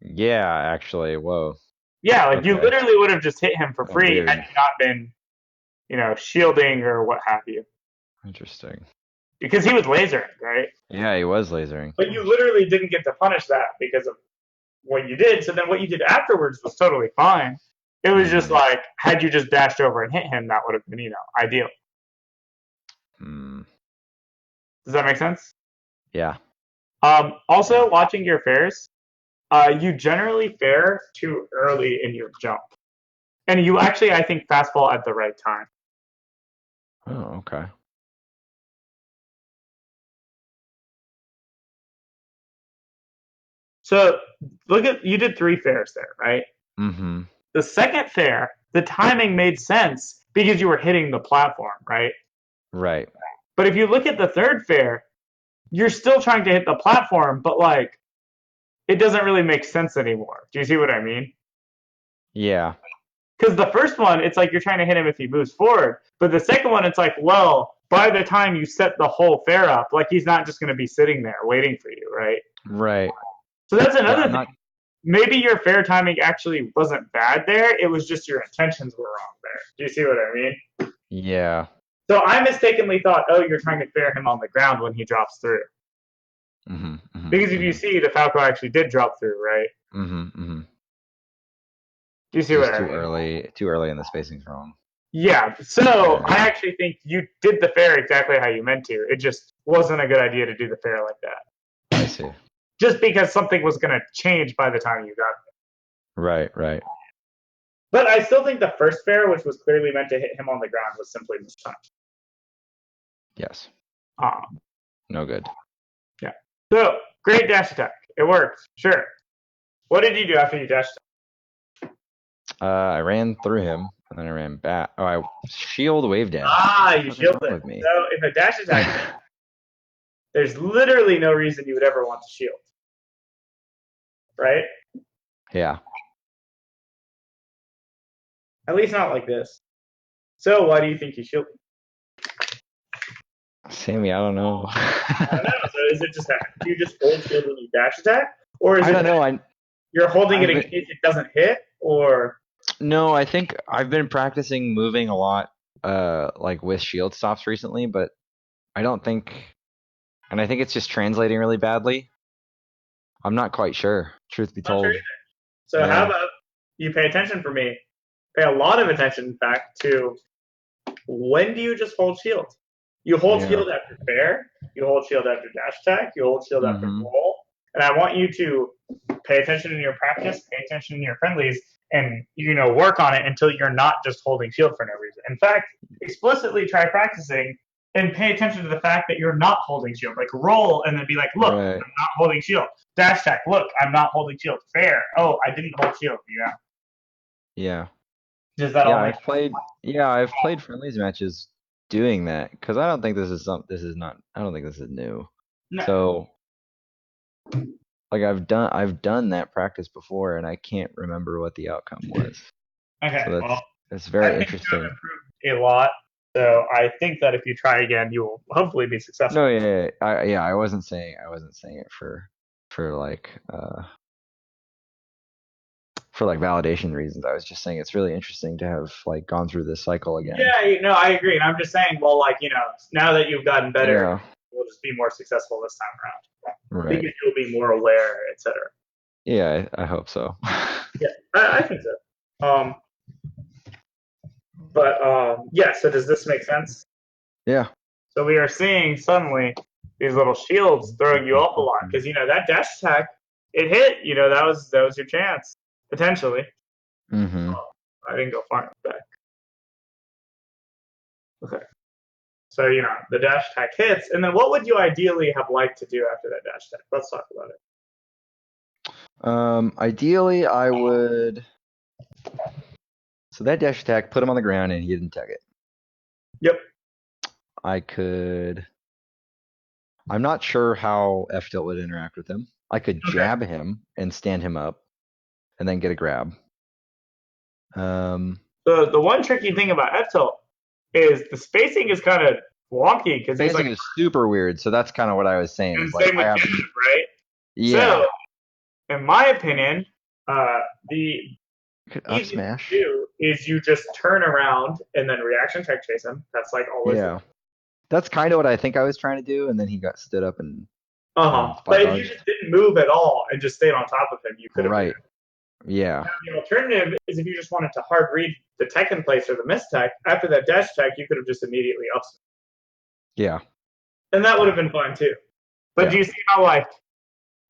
Yeah, actually, whoa.
Yeah, like you
Okay.
literally would have just hit him for
Oh,
free had
weird.
you not been shielding or what have you.
Interesting.
Because he was lasering, right?
Yeah, he was lasering.
But you literally didn't get to punish that because of what you did. So then what you did afterwards was totally fine. It was just
Mm-hmm.
like, had you just dashed over and hit him, that would have been, ideal.
Mm.
Does that make sense?
Yeah. Yeah.
Also, watching your fairs, you generally fare too early in your jump. And you actually, I think, fastball at the right time.
Oh, okay.
So you did 3 fairs there, right?
Mm-hmm.
The second fair, the timing made sense because you were hitting the platform, right?
Right.
But if you look at the third fair, you're still trying to hit the platform, but like it doesn't really make sense anymore. Do you see what I mean?
Yeah.
Because the first one, it's like you're trying to hit him if he moves forward. But the second one, it's like, well, by the time you set the whole fair up, like he's not just going to be sitting there waiting for you, right?
Right.
So that's
Yeah,
another
I'm
thing.
not.
Maybe your fair timing actually wasn't bad there. It was just your intentions were wrong there. Do you see what I mean?
Yeah.
So I mistakenly thought, oh, you're trying to fair him on the ground when he drops through. Because if you see, the Falco actually did drop through, right? Do you see
Just
what I
too
mean?
early. Too early, and the spacing's wrong.
Yeah. So
Yeah.
I actually think you did the fair exactly how you meant to. It just wasn't a good idea to do the fair like that.
I see.
Just because something was going to change by the time you got there.
Right. Right.
But I still think the first fair, which was clearly meant to hit him on the ground, was simply mistimed.
Yes.
Um,
No good.
yeah. So great dash attack. It worked. Sure. What did you do after you dashed?
I ran through him, and then I ran back. Oh, I shield wave dash.
Ah, you
What is wrong
shielded.
with me?
So if a dash attack, there's literally no reason you would ever want to shield, right?
Yeah.
At least not like this. So why do you think you shielded?
Sammy, I don't know.
I don't know. So is it just that you just hold shield when you dash attack, or is
I
it
don't know.
you're holding it
I've
in
been,
case it doesn't hit, or
no, I think I've been practicing moving a lot, like with shield stops recently, but I don't think, and I think it's just translating really badly. I'm not quite sure, truth be
I'm not sure
told.
either. So how
Yeah.
about you pay attention for me? Pay a lot of attention, in fact, to when do you just hold shield? You hold
Yeah.
shield after fair, you hold shield after dash attack, you hold shield after
Mm-hmm.
roll, and I want you to pay attention in your practice, pay attention in your friendlies, and work on it until you're not just holding shield for no reason. In fact, explicitly try practicing and pay attention to the fact that you're not holding shield. Like roll and then be like, look,
Right.
I'm not holding shield. Dash attack, look, I'm not holding shield. Fair, oh, I didn't hold shield.
Yeah.
Does that
Yeah,
all make
I've played friendlies matches doing that because I don't think this is not, I don't think this is new.
no?
So, like I've done that practice before and I can't remember what the outcome was.
Okay,
So
well,
that's
I
very
think you have
interesting.
improved a lot. So I think that if you try again, you will hopefully be
No,
successful.
I wasn't saying it for like for like validation reasons. I was just saying it's really interesting to have like gone through this cycle again.
Yeah, I agree. And I'm just saying, well, now that you've gotten better,
Yeah,
you'll just be more successful this time around.
right.
Because you'll be more aware, etc.
Yeah, I hope so.
Yeah, I think so. But yeah. So does this make sense?
Yeah.
So we are seeing suddenly these little shields throwing you off a lot because that dash attack, it hit. That was your chance potentially.
Mm-hmm.
I didn't go far enough back. Okay. So, the dash attack hits. And then what would you ideally have liked to do after that dash attack? Let's talk about it.
Ideally, I would. So that dash attack put him on the ground and he didn't tag it.
Yep.
I could. I'm not sure how F tilt would interact with him. I could
Okay.
jab him and stand him up, and then get a grab.
The one tricky thing about F tilt is the spacing is kind of wonky because he's
Spacing
like,
is super weird, so that's kind of what I was saying.
and
Is like
same
I
with
have.
jab, right?
Yeah.
So, in my opinion, the
Could up
easiest
smash.
to do is you just turn around and then reaction tech chase him. That's like always.
Yeah. That's kind of what I think I was trying to do, and then he got stood up and spot
But if you
dodged.
just didn't move at all and just stayed on top of him, you could have.
Right. Yeah.
The alternative is if you just wanted to hard read the tech in place or the miss tech, after that dash tech, you could have just immediately up.
Yeah.
And that would have been fun too. But
Yeah.
do you see how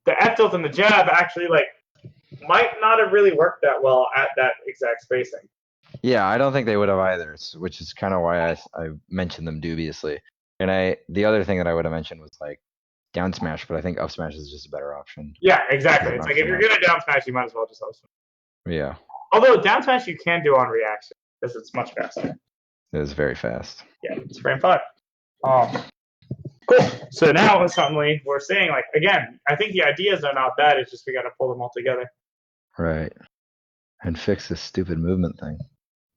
the F tilt and the jab actually might not have really worked that well at that exact spacing?
Yeah, I don't think they would have either, which is kind of why I mentioned them dubiously. And the other thing that I would have mentioned was like down smash, but I think up smash is just a better option.
Yeah, exactly. It's
Not
like
so
if you're
much.
gonna down smash, you might as well just up smash.
Yeah,
Although down smash you can do on reaction because it's much faster.
it was very fast.
Yeah, it's frame 5. Cool. So now suddenly we're seeing again, I think the ideas are not bad. It's just we got to pull them all together.
Right. And fix this stupid movement thing.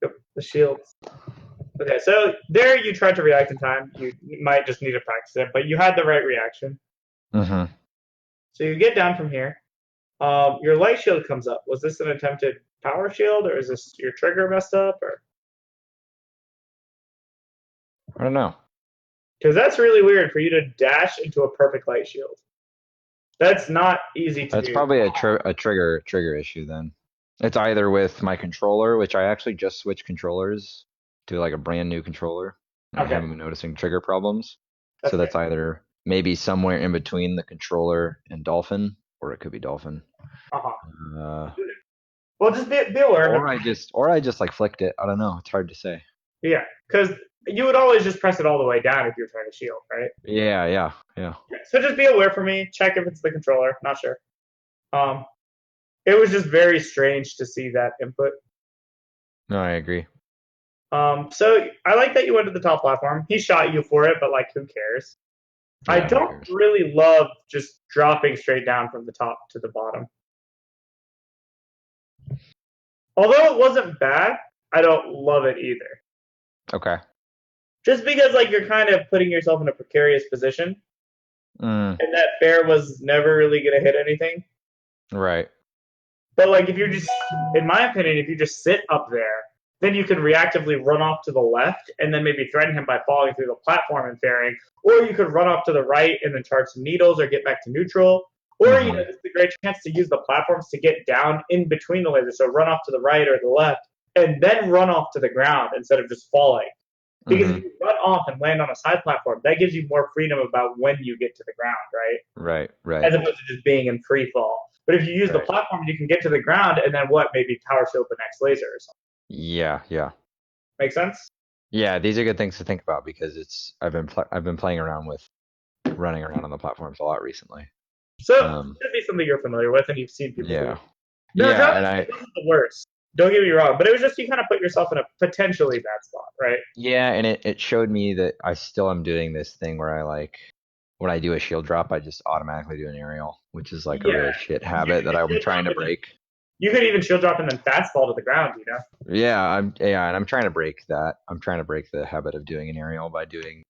Yep, the shields. Okay, so there you tried to react in time. You might just need to practice it, but you had the right reaction.
Mm-hmm.
So you get down from here. Your light shield comes up. Was this an attempted power shield, or is this your trigger messed up? Or
I don't know.
Because that's really weird for you to dash into a perfect light shield. That's not easy to
That's
do.
probably a trigger issue then. It's either with my controller, which I actually just switched controllers to like a brand new controller, and I
Okay,
haven't been noticing trigger problems. So
that's fair.
that's either maybe somewhere in between the controller and Dolphin, or it could be Dolphin.
Uh-huh.
Uh,
Well, just be aware of it.
or I just like flicked it. I don't know. It's hard to say.
Yeah, because you would always just press it all the way down if you're trying to shield, right?
Yeah, yeah, yeah.
Yeah. So just be aware for me. Check if it's the controller. Not sure. Um, it was just very strange to see that input.
No, I agree.
So I like that you went to the top platform. He shot you for it, but like, who cares? I
Yeah, who
don't
cares?
really love just dropping straight down from the top to the bottom. Although it wasn't bad, I don't love it either.
Okay.
Just because like you're kind of putting yourself in a precarious position,
Mm,
and that bear was never really gonna hit anything.
right.
But like if you just, in my opinion, if you just sit up there, then you can reactively run off to the left and then maybe threaten him by falling through the platform and fairing, or you could run off to the right and then charge some needles or get back to neutral. Or
Mm-hmm.
this is a great chance to use the platforms to get down in between the lasers. So run off to the right or the left, and then run off to the ground instead of just falling. Because if
Mm-hmm.
you run off and land on a side platform, that gives you more freedom about when you get to the ground, right?
Right, right,
As opposed to just being in free fall. But if you use the
right.
platform, you can get to the ground and then what? Maybe power shield the next laser or something.
Yeah, yeah.
Make sense?
Yeah, these are good things to think about because I've been playing around with running around on the platforms a lot recently.
So it
Um,
should be something you're familiar with and you've seen people do.
yeah,
No,
yeah,
drop
and
it wasn't the worst. Don't get me wrong, but it was just you kind of put yourself in a potentially bad spot, right?
it showed me that I still am doing this thing where I like when I do a shield drop, I just automatically do an aerial, which is like a
Yeah,
really shit
you
habit
could
that I'm
shield
trying
drop
to
and then
break.
you could even shield drop and then fast fall to the ground, you know?
And I'm trying to break that. I'm trying to break the habit of doing an aerial by doing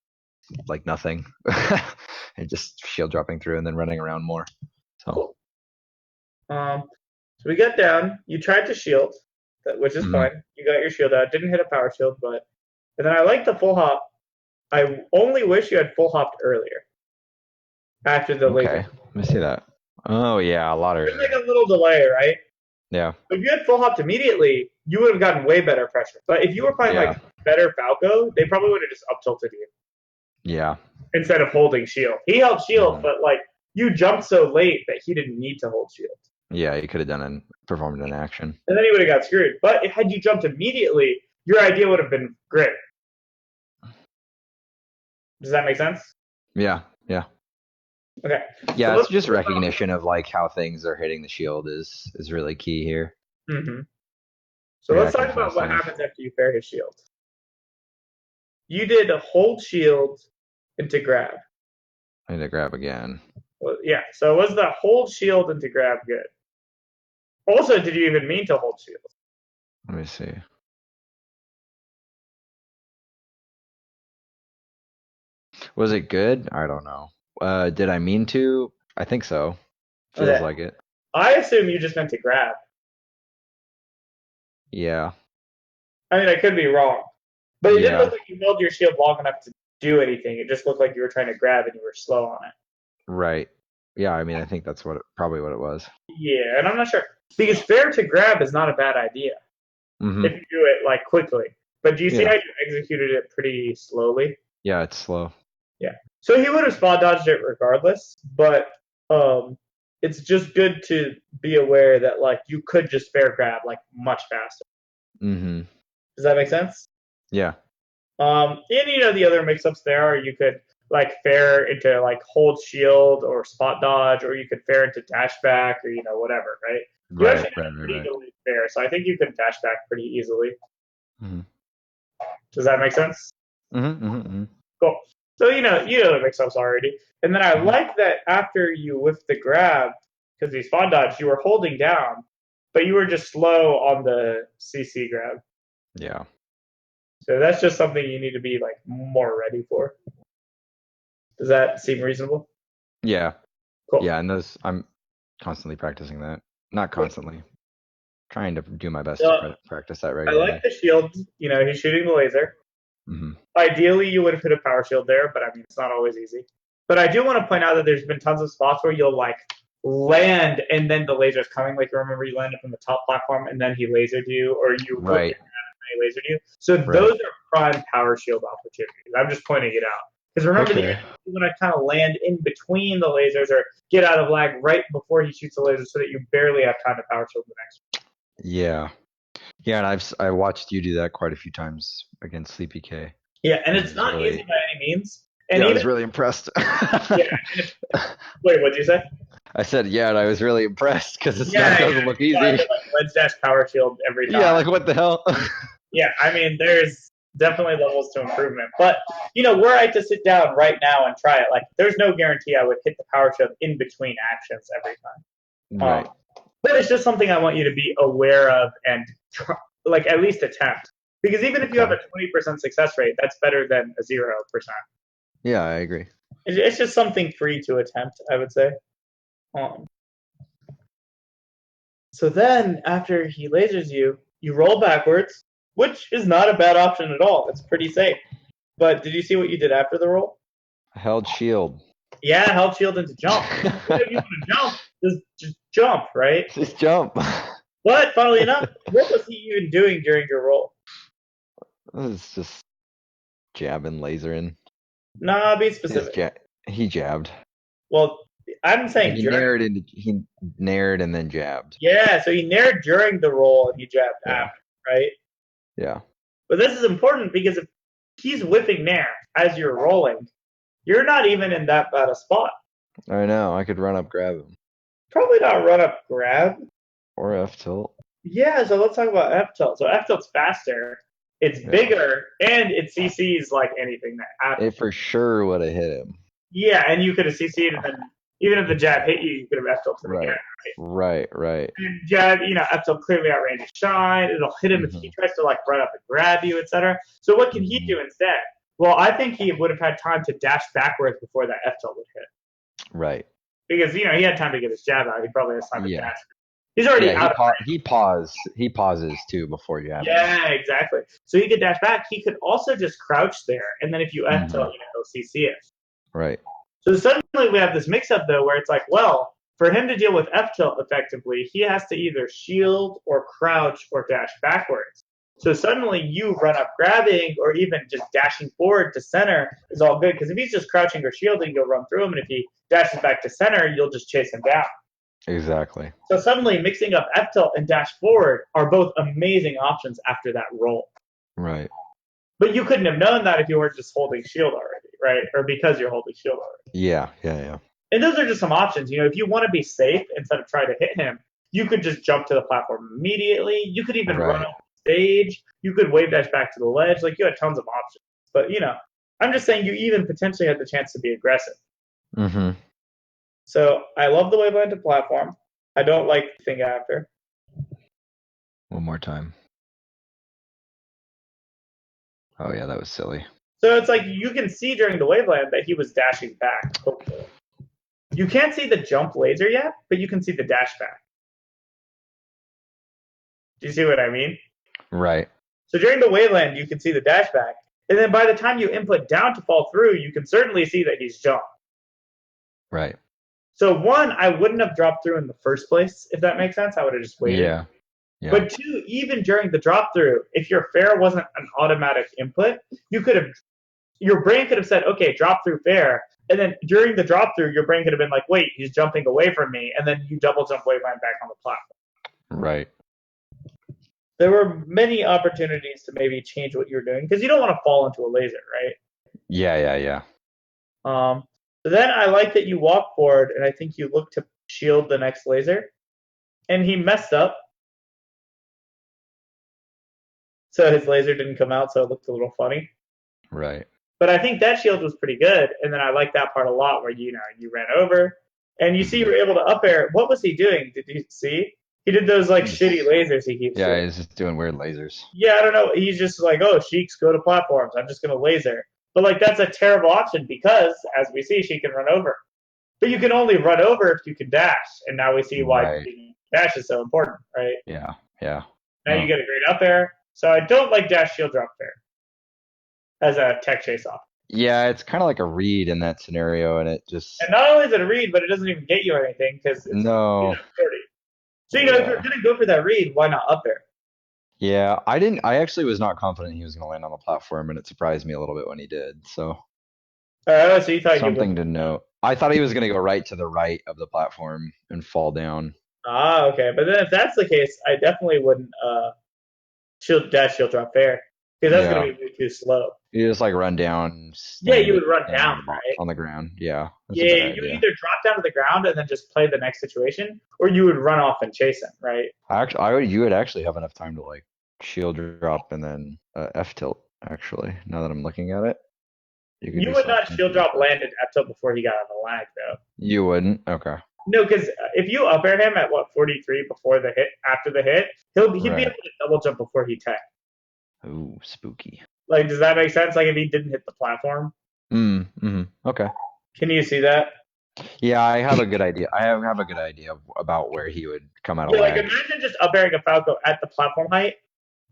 like nothing and just shield dropping through and then running around more. So,
Cool. Um, so we got down. You tried to shield, which is
mhm.
fine. You got your shield out. Didn't hit a power shield, but and then I like the full hop. I only wish you had full hopped earlier after the laser.
Okay, let me see that. Oh yeah, a lot
There's
earlier.
like a little delay, right?
Yeah,
If you had full hopped immediately, you would have gotten way better pressure. But if you were playing
yeah,
like better Falco, they probably would have just up tilted you
yeah.
instead of holding shield. He held shield,
Hmm.
but like you jumped so late that he didn't need to hold shield.
Yeah, you could have done and performed an action.
And then he would have got screwed. But had you jumped immediately, your idea would have been great. Does that make sense?
Yeah, yeah,
Okay. So
yeah. It's
let's
just recognition of like how things are hitting the shield is really key here.
so let's
Reacting
talk about
fast
what
enough.
happens after you fair his shield. You did a hold shield into grab.
I need to grab again.
Well, yeah. So was the hold shield into grab good? Also, did you even mean to hold shield?
Let me see. Was it good? I don't know. Did I mean to? I think so. Feels
Okay.
like it.
I assume you just meant to grab.
Yeah,
I mean, I could be wrong, but it didn't look
yeah.
like you held your shield long enough to do anything. It just looked like you were trying to grab and you were slow on it.
Right. Yeah, I mean, I think that's probably what it was.
Yeah, and I'm not sure because fair to grab is not a bad idea
Hmm.
if you do it like quickly. But do you see
Yeah.
how you executed it pretty slowly?
Yeah, it's slow.
Yeah. So he would have spot dodged it regardless, but um, it's just good to be aware that like you could just fair grab like much faster.
Hmm.
Does that make sense?
Yeah.
And the other mix-ups there are you could like fair into like hold shield or spot dodge, or you could fair into dash back or whatever, right? You
Right,
actually have
right,
a
right,
pretty
right.
good fair, so I think you can dash back pretty easily.
Hmm.
Does that make sense?
Hmm. Hmm.
Cool. So the mix-ups already, and then I
Hmm.
like that after you whiff the grab because these spot dodge you were holding down, but you were just slow on the CC grab.
Yeah.
So that's just something you need to be like more ready for. Does that seem reasonable?
Yeah.
Cool.
Yeah, and those I'm constantly practicing that. Not constantly. Trying to do my best to
So
practice that
I like
regularly.
the shield. He's shooting the laser.
Hmm.
Ideally, you would have put a power shield there, but I mean, it's not always easy. But I do want to point out that there's been tons of spots where you'll like land and then the laser's coming. Like, remember you landed from the top platform and then he lasered you, or you hooked
Right.
it and he lasered you. So
Right.
those are prime power shield opportunities. I'm just pointing it out. Because remember, the
Okay.
enemy is going to kind of land in between the lasers or get out of lag right before he shoots the laser so that you barely have time to power shield the next one.
Yeah. Yeah, and I watched you do that quite a few times against Sleepy K.
Yeah, and
I
it's
was
not easy
really
by any means. And
Yeah, I
even,
was really impressed.
yeah, and if, wait, what did you say?
I said, yeah, and I was really impressed because it's
Yeah,
not
yeah.
doesn't look
You got
easy.
to like ledge dash power shield every
Yeah,
time.
like what the hell?
Yeah, I mean, there's definitely levels to improvement. But were I to sit down right now and try it, like, there's no guarantee I would hit the power shield in between actions every time.
Right.
But it's just something I want you to be aware of and like at least attempt. Because even if you have
Okay.
a 20% success rate, that's better than a 0%.
Yeah, I agree.
It's just something free to attempt, I would say. Um, so then, after he lasers you, you roll backwards, which is not a bad option at all. It's pretty safe. But did you see what you did after the roll?
I held shield.
Yeah, held shield into jump. If you want to jump, just jump, right?
Just jump.
But funnily enough, what was he even doing during your roll?
It's just jabbing, lasering.
Nah, be
He just
specific.
he jabbed.
Well, I'm saying
He
during.
nared into he nared and then jabbed.
Yeah, so he nared during the roll and he jabbed
Yeah.
after, right?
Yeah.
But this is important because if he's whipping nair as you're rolling, you're not even in that bad a spot.
I know. I could run up, grab him,
Probably not run up grab.
or F tilt.
Yeah, so let's talk about F tilt. So F tilt's faster, it's
Yeah.
bigger, and it CCs like anything that happens.
It for sure would have hit him.
Yeah, and you could have CC'd, and then even if the jab hit you, you could have F tilted again.
Right. Right. Right.
And jab, F tilt clearly outranges shine. It'll hit him if he
Hmm.
tries to like run up and grab you, etc. So what can he
Hmm.
do instead? Well, I think he would have had time to dash backwards before that F tilt would hit.
Right.
Because he had time to get his jab out. He probably has time to
Yeah.
dash. He's already
Yeah.
out of
He pauses too before you have him.
Yeah, exactly. So he could dash back. He could also just crouch there, and then if you F tilt, he'll CC it.
Right.
So suddenly we have this mix-up though, where it's like, well, for him to deal with F tilt effectively, he has to either shield or crouch or dash backwards. So suddenly you run up grabbing or even just dashing forward to center is all good because if he's just crouching or shielding, you'll run through him, and if he dashes back to center, you'll just chase him down.
Exactly.
So suddenly mixing up F tilt and dash forward are both amazing options after that roll.
Right.
But you couldn't have known that if you weren't just holding shield already, right? Or because you're holding shield already.
Yeah. Yeah. Yeah.
And those are just some options. If you want to be safe instead of trying to hit him, you could just jump to the platform immediately. You could even run
Right.
off the stage. You could wave dash back to the ledge. Like you had tons of options. But I'm just saying you even potentially had the chance to be aggressive.
Mm-hmm.
So I love the wave to platform. I don't like the thing after.
One more time. Oh yeah, that was silly.
So it's like you can see during the waveland that he was dashing back. Hopefully. You can't see the jump laser yet, but you can see the dash back. Do you see what I mean?
Right.
So during the waveland, you can see the dash back. And then by the time you input down to fall through, you can certainly see that he's jumped.
Right.
So one, I wouldn't have dropped through in the first place, if that makes sense. I would have just waited.
Yeah. Yeah.
But two, even during the drop through, if your fair wasn't an automatic input, your brain could have said, okay, drop through fair. And then during the drop through, your brain could have been like, wait, he's jumping away from me. And then you double jump waveline back on the platform.
Right.
There were many opportunities to maybe change what you're doing because you don't want to fall into a laser, right?
Yeah. Yeah. Yeah.
So then I like that you walk forward, and I think you look to shield the next laser. And he messed up. So his laser didn't come out, so it looked a little funny.
Right.
But I think that shield was pretty good. And then I like that part a lot where, you ran over. And you see you were able to up air. What was he doing? Did you see? He did those like shitty lasers he keeps
Yeah,
doing.
he's just doing weird lasers.
Yeah, I don't know. He's just like, oh, Sheiks go to platforms. I'm just going to laser. But like that's a terrible option because, as we see, she can run over. But you can only run over if you can dash. And now we see why
Right.
dash is so important, right?
Yeah. Yeah.
Now you get a great up air. So I don't like dash shield drop fair. as a tech chase off.
Yeah, it's kind of like a read in that scenario, and it just
And not only is it a read, but it doesn't even get you anything because it's
no.
40. So if you're
Yeah.
gonna go for that read, why not up there?
Yeah, I didn't. I actually was not confident he was going to land on the platform, and it surprised me a little bit when he did. So
So you thought he would.
something to note. I thought he was going to go right to the right of the platform and fall down.
Okay. But then if that's the case, I definitely wouldn't shield drop there because that's gonna
Yeah,
be way too slow.
you just like run down,
Yeah, you
stand
would run
stand
down,
on the
right?
on the ground. Yeah, that's a
Yeah,
bad
you would
idea.
either drop down to the ground and then just play the next situation, or you would run off and chase him, right?
Actually, I would. You would actually have enough time to like shield drop and then F tilt. Actually, now that I'm looking at it, you could
You
do
would not
something
shield
to the
drop
effect.
landed up till before he got on the lag, though.
You wouldn't. Okay.
No, because if you up air him at what 43 before the hit, after the hit, he'd be able
Right.
to double jump before he tech.
Ooh, spooky.
Like, does that make sense? Like, if he didn't hit the platform,
Okay.
can you see that?
Yeah, I have a good idea. I have a good idea about where he would come out of
Yeah, like
lag.
imagine just up airing a Falco at the platform height,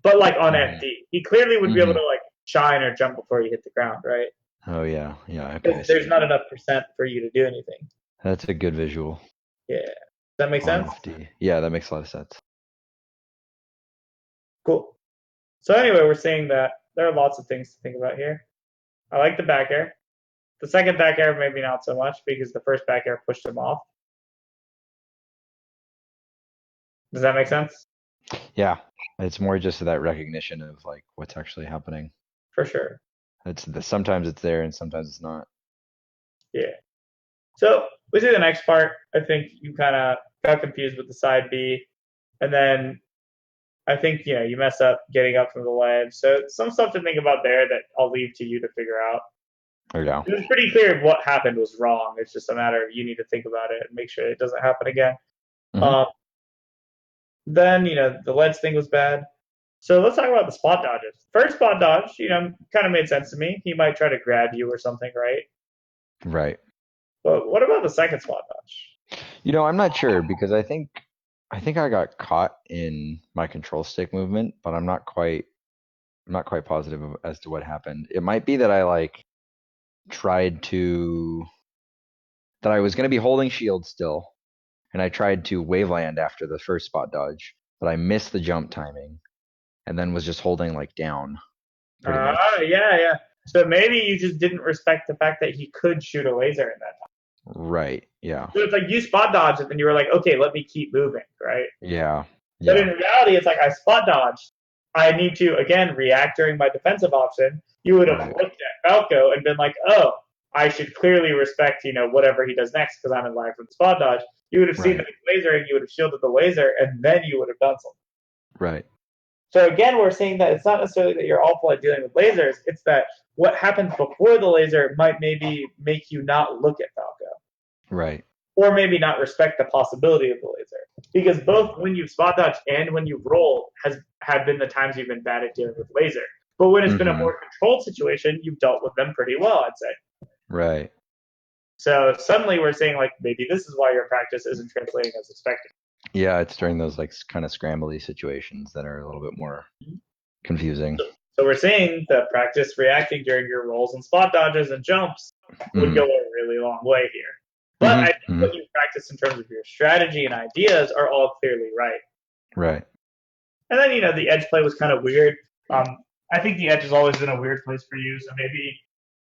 but like on
hmm
FD. He clearly would be able
hmm
to like shine or jump before he hit the ground, right?
Oh yeah, yeah. Okay, I
Because
see
there's
it
not
now.
enough percent for you to do anything.
That's a good visual
Yeah. Does that make
on
sense?
FD. Yeah, that makes a lot of sense.
Cool. So anyway, we're seeing that there are lots of things to think about here. I like the back air. The second back air, maybe not so much because the first back air pushed him off. Does that make sense?
Yeah, it's more just that recognition of like what's actually happening.
For sure.
Sometimes it's there and sometimes it's not.
Yeah. So we see the next part. I think you kind of got confused with the side B, and then I think you mess up getting up from the ledge. So some stuff to think about there that I'll leave to you to figure out.
There you go.
It was pretty clear what happened was wrong. It's just a matter of you need to think about it and make sure it doesn't happen again.
hmm
Um, then the ledge thing was bad. So let's talk about the spot dodges. First spot dodge, kind of made sense to me. He might try to grab you or something, right?
Right.
But what about the second spot dodge?
I'm not sure because I think I got caught in my control stick movement, but I'm not quite positive as to what happened. It might be that I like tried to that I was going to be holding shield still, and I tried to waveland after the first spot dodge, but I missed the jump timing, and then was just holding like down pretty much.
Yeah, yeah. So maybe you just didn't respect the fact that he could shoot a laser in that time.
Right. Yeah.
So it's like you spot dodge and then you were like, okay, let me keep moving, right?
Yeah.
But in
Yeah.
reality, it's like I spot dodged. I need to again react during my defensive option. You would have
Right.
looked at Falco and been like, oh, I should clearly respect whatever he does next because I'm in line for the spot dodge. You would have seen the
Right.
laser and you would have shielded the laser and then you would have done something.
Right.
So again, we're seeing that it's not necessarily that you're awful at dealing with lasers. It's that what happens before the laser might maybe make you not look at Falco,
Right.
or maybe not respect the possibility of the laser. Because both when you've spot dodged and when you've rolled have been the times you've been bad at dealing with laser. But when it's been a
hmm
more controlled situation, you've dealt with them pretty well, I'd say.
Right.
So suddenly we're saying like maybe this is why your practice isn't translating as expected.
Yeah, it's during those like kind of scrambly situations that are a little bit more confusing.
So we're seeing the practice reacting during your rolls and spot dodges and jumps would
hmm
go a really long way here. But I
hmm
think
hmm
what you practice in terms of your strategy and ideas are all clearly right.
Right.
And then the edge play was kind of weird. I think the edge has always been a weird place for you, so maybe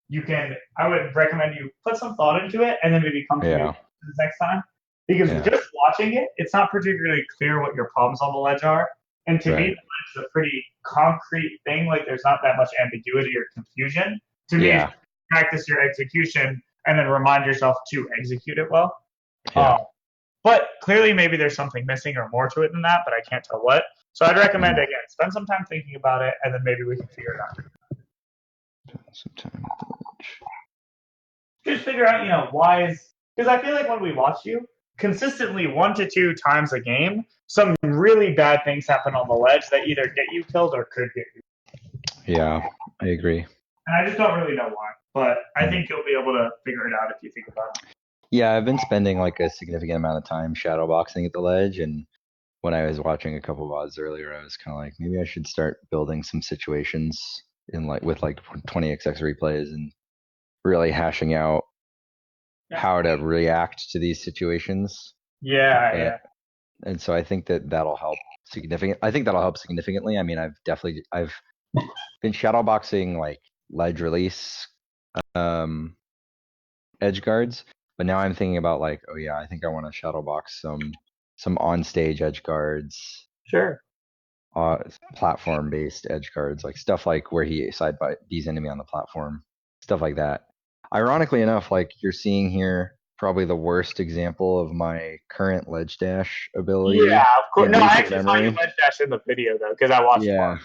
you can. I would recommend you put some thought into it, and then maybe come to me
Yeah.
next time. Because
Yeah.
just watching it, it's not particularly clear what your problems on the ledge are. And to me, the
Right.
ledge is a pretty concrete thing. Like there's not that much ambiguity or confusion. To me, it's
Yeah.
practice your execution and then remind yourself to execute it well.
Yeah.
Um, but clearly, maybe there's something missing or more to it than that, but I can't tell what. So I'd recommend
hmm
again, spend some time thinking about it, and then maybe we can figure it out.
Some time at the ledge.
Just figure out, why is because I feel like when we watch you consistently 1 to 2 times a game, some really bad things happen on the ledge that either get you killed or could get you.
Yeah, I agree.
And I just don't really know why, but I
Mhm.
think you'll be able to figure it out if you think about it.
Yeah, I've been spending like a significant amount of time shadow boxing at the ledge, and when I was watching a couple of VODs earlier, I was kind of like, maybe I should start building some situations in like with like 20xx replays and really hashing out
Yeah.
how to react to these situations.
Yeah,
And,
yeah.
and so I think that that'll help I think that'll help significantly. I mean, I've been shadowboxing like ledge release um edge guards, but now I'm thinking about like, oh yeah, I think I want to shadowbox some on stage edge guards,
Sure.
uh, platform based edge guards, like stuff like where he side by D's enemy on the platform, stuff like that. Ironically enough, like you're seeing here, probably the worst example of my current ledge dash
Yeah,
ability
of course.
in
No, I
recent
actually saw you
memory.
ledge dash in the video though, because I watched
Yeah.
part.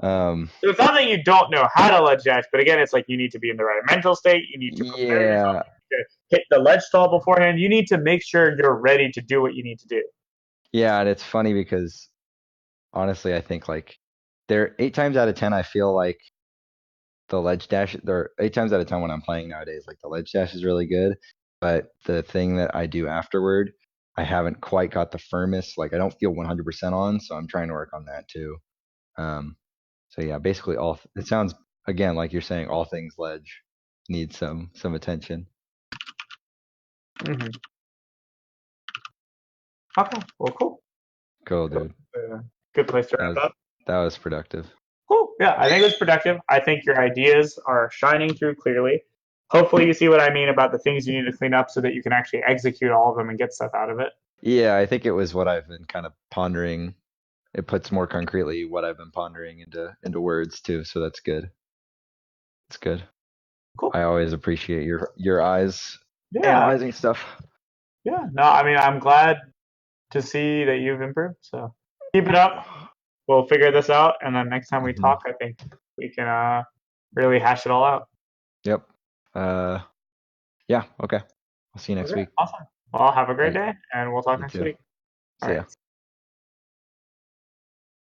Um,
So it's not that you don't know how to ledge dash, but again, it's like you need to be in the right mental state. You need to prepare yourself.
yeah,
You need to hit the ledge stall beforehand. You need to make sure you're ready to do what you need to do.
yeah, and it's funny because honestly, I think like there 8 times out of 10, I feel like the ledge dash there 8 times out of 10 when I'm playing nowadays, like the ledge dash is really good, but the thing that I do afterward, I haven't quite got the firmest. Like I don't feel 100% on, so I'm trying to work on that too. Um, so yeah, basically it sounds again like you're saying all things ledge need some attention.
Mm-hmm. Okay. Well, cool.
Cool, dude.
Good place to
That
wrap
was
up.
that was productive.
Cool. Yeah, I think it was productive. I think your ideas are shining through clearly. Hopefully, you see what I mean about the things you need to clean up so that you can actually execute all of them and get stuff out of it.
Yeah, I think it was what I've been kind of pondering. It puts more concretely what I've been pondering into words too, so that's good. It's good.
Cool.
I always appreciate your eyes
Yeah.
analyzing stuff.
Yeah. No, I mean, I'm glad to see that you've improved. So keep it up. We'll figure this out, and then next time we
Hmm.
talk, I think we can really hash it all out.
Yep. Uh, yeah. Okay. I'll see you next
Okay.
week.
Awesome. Well, have a
All
great
right.
day, and we'll talk
You
next
too.
week. All
See
right.
ya.